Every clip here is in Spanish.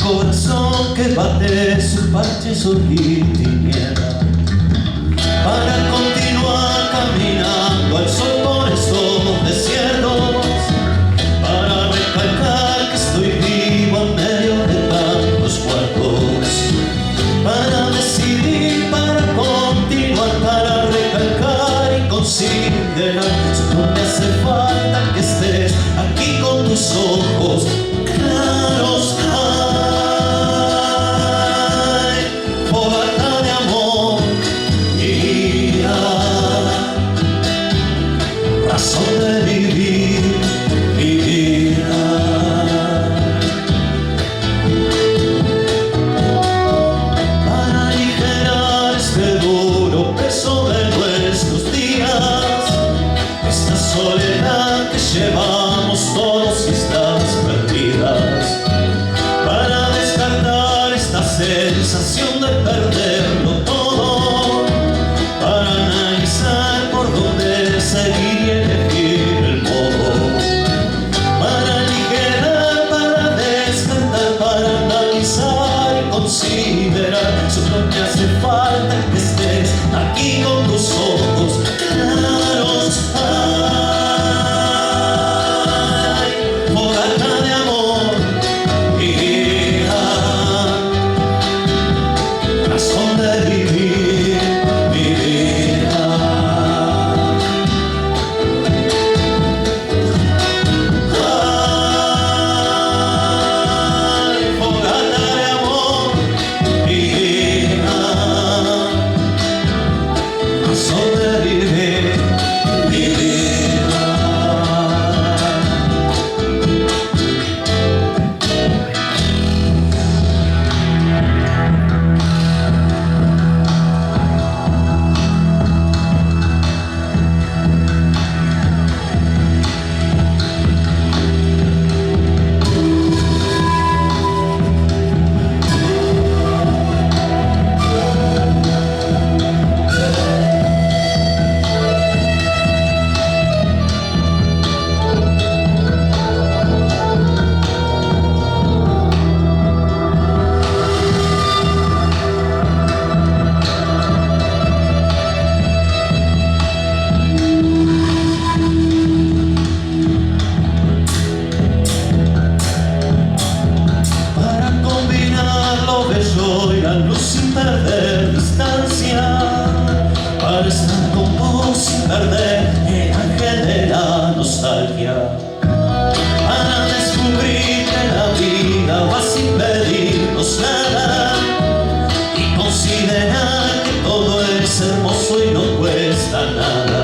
corazón que bate su parche y tiniebla, para continuar caminando al sol por estos desiertos, para recalcar que estoy vivo en medio de tantos cuerpos, para decidir, para continuar, para recalcar y considerar. Solo me hace falta que estés aquí con tus ojos claros. Razón de vivir mi vida, para aligerar este duro peso de nuestros días, esta soledad que llevamos todos y estas perdidas, para descartar esta sensación de perderlo todo, para analizar por dónde seguir y elegir el modo, para aligerar, para descartar, para analizar y considerar. Solo me hace falta que estés aquí con tus ojos claros. Ay, fogata de amor, mi vida, razón de vivir mi vida. Sin perder distancia, para estar con vos sin perder el ángel de la nostalgia, para descubrir que la vida va sin pedirnos nada y considerar que todo es hermoso y no cuesta nada,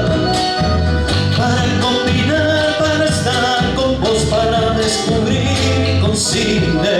para combinar, para estar con vos, para descubrir y considerar.